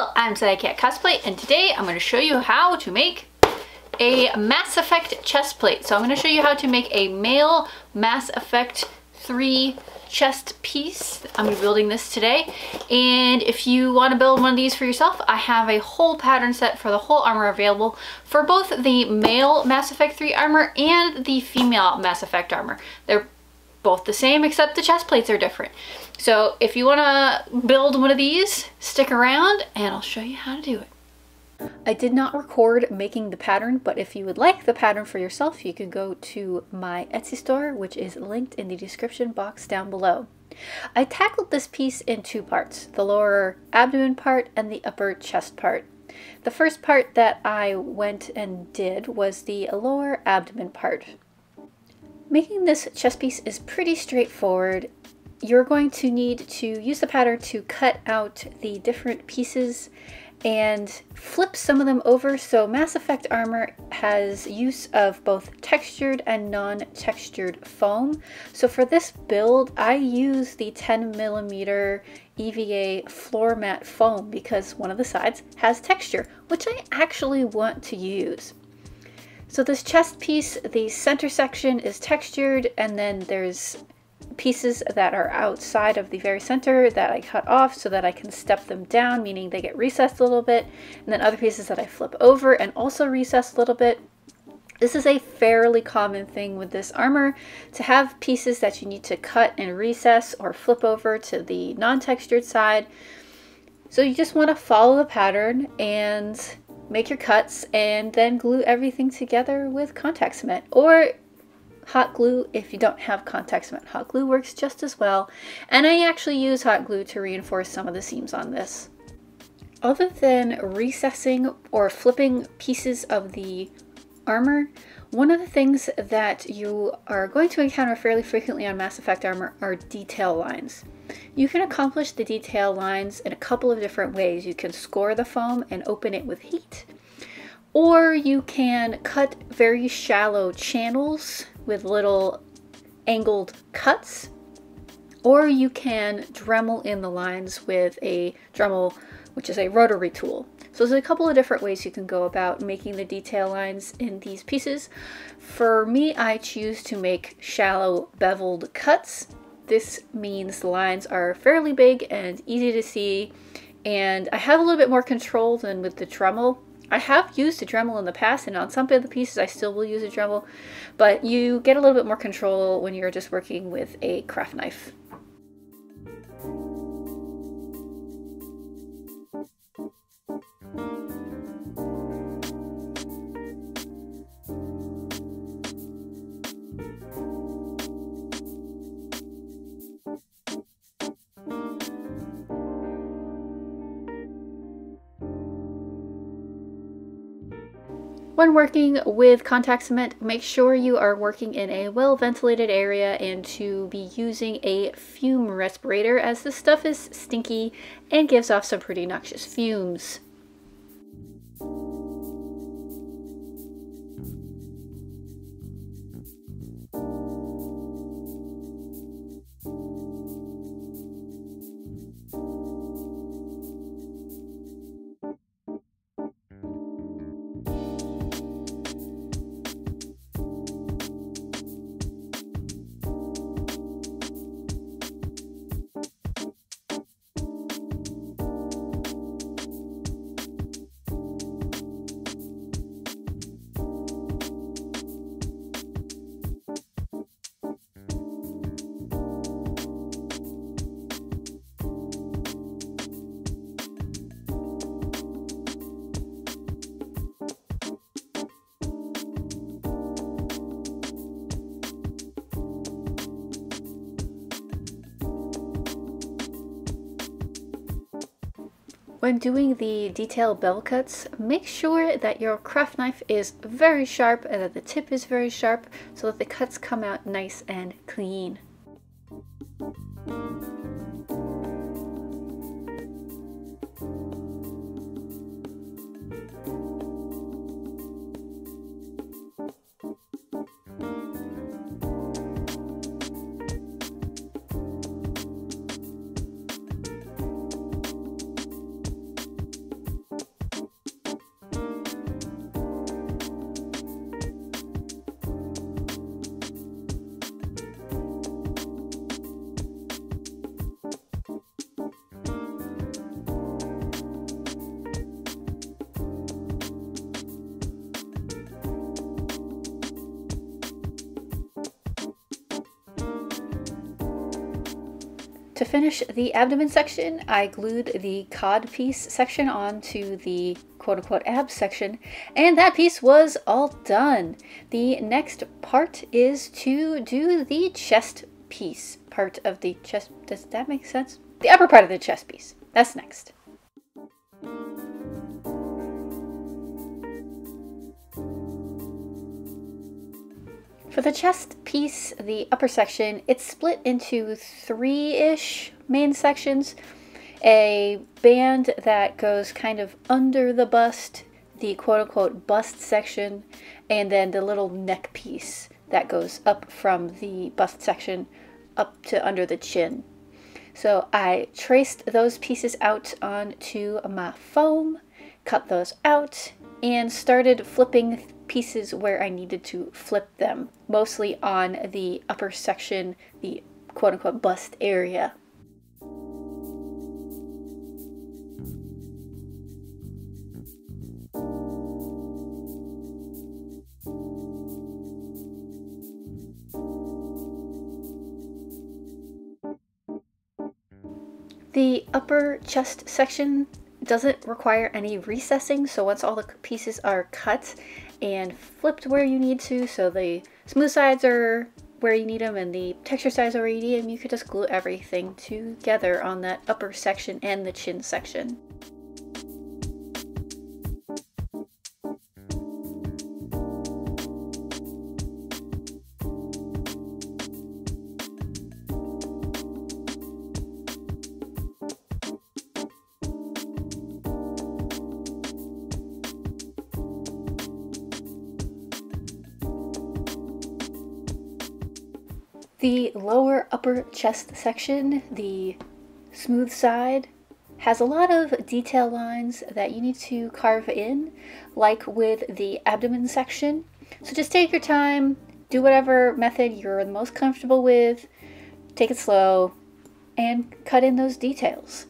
Hello, I'm SciCat Cosplay, and today I'm going to show you how to make a Mass Effect chest plate. So I'm going to show you how to make a male Mass Effect 3 chest piece. I'm going to be building this today, and if you want to build one of these for yourself, I have a whole pattern set for the whole armor available for both the male Mass Effect 3 armor and the female Mass Effect armor. They're both the same, except the chest plates are different. So if you want to build one of these, stick around and I'll show you how to do it. I did not record making the pattern, but if you would like the pattern for yourself, you can go to my Etsy store, which is linked in the description box down below. I tackled this piece in two parts, the lower abdomen part and the upper chest part. The first part that I went and did was the lower abdomen part. Making this chest piece is pretty straightforward. You're going to need to use the pattern to cut out the different pieces and flip some of them over. So Mass Effect armor has use of both textured and non-textured foam. So for this build, I use the 10mm EVA floor mat foam because one of the sides has texture, which I actually want to use. So this chest piece, the center section is textured, and then there's pieces that are outside of the very center that I cut off so that I can step them down, meaning they get recessed a little bit, and then other pieces that I flip over and also recess a little bit. This is a fairly common thing with this armor, to have pieces that you need to cut and recess or flip over to the non-textured side. So you just want to follow the pattern and make your cuts and then glue everything together with contact cement or hot glue if you don't have contact cement. Hot glue works just as well, and I actually use hot glue to reinforce some of the seams on this. Other than recessing or flipping pieces of the armor, one of the things that you are going to encounter fairly frequently on Mass Effect armor are detail lines. You can accomplish the detail lines in a couple of different ways. You can score the foam and open it with heat, or you can cut very shallow channels with little angled cuts, or you can Dremel in the lines with a Dremel, which is a rotary tool. So there's a couple of different ways you can go about making the detail lines in these pieces. For me, I choose to make shallow beveled cuts. This means the lines are fairly big and easy to see, and I have a little bit more control than with the Dremel. I have used a Dremel in the past, and on some of the pieces I still will use a Dremel, but you get a little bit more control when you're just working with a craft knife. When working with contact cement, make sure you are working in a well-ventilated area and to be using a fume respirator, as this stuff is stinky and gives off some pretty noxious fumes. When doing the detail bevel cuts, make sure that your craft knife is very sharp and that the tip is very sharp so that the cuts come out nice and clean. to finish the abdomen section, I glued the cod piece section onto the quote-unquote abs section, and that piece was all done. The next part is to do the chest piece part of the chest. Does that make sense? The upper part of the chest piece. That's next. For the chest piece, the upper section, it's split into 3-ish main sections. A band that goes kind of under the bust, the quote-unquote bust section, and then the little neck piece that goes up from the bust section up to under the chin. So I traced those pieces out onto my foam, cut those out, and started flipping pieces where I needed to flip them, mostly on the upper section, the quote-unquote bust area. The upper chest section doesn't require any recessing, so once all the pieces are cut and flipped where you need to, so the smooth sides are where you need them and the texture sides are where you need them, you could just glue everything together on that upper section and the chin section. The lower upper chest section, the smooth side, has a lot of detail lines that you need to carve in, like with the abdomen section. So just take your time, do whatever method you're the most comfortable with, take it slow, and cut in those details.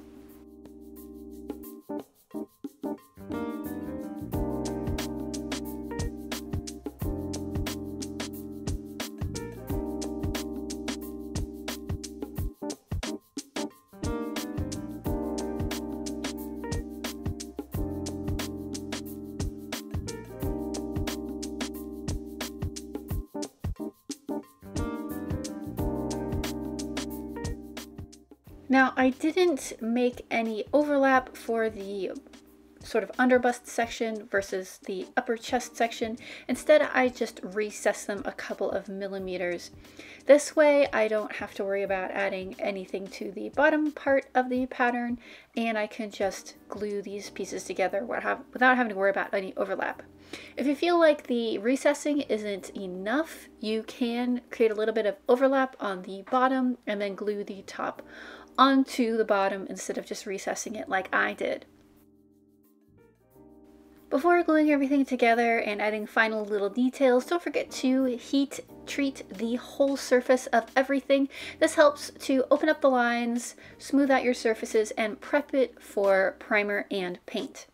Now, I didn't make any overlap for the sort of underbust section versus the upper chest section. Instead, I just recessed them a couple of millimeters. This way, I don't have to worry about adding anything to the bottom part of the pattern, and I can just glue these pieces together without having to worry about any overlap. If you feel like the recessing isn't enough, you can create a little bit of overlap on the bottom and then glue the top onto the bottom instead of just recessing it like I did. Before gluing everything together and adding final little details, don't forget to heat treat the whole surface of everything. This helps to open up the lines, smooth out your surfaces, and prep it for primer and paint.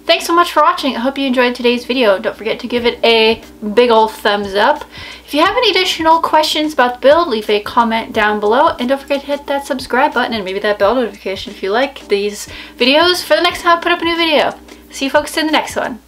Thanks so much for watching. I hope you enjoyed today's video. Don't forget to give it a big ol' thumbs up. If you have any additional questions about the build, leave a comment down below, and don't forget to hit that subscribe button and maybe that bell notification if you like these videos for the next time I put up a new video. See you folks in the next one.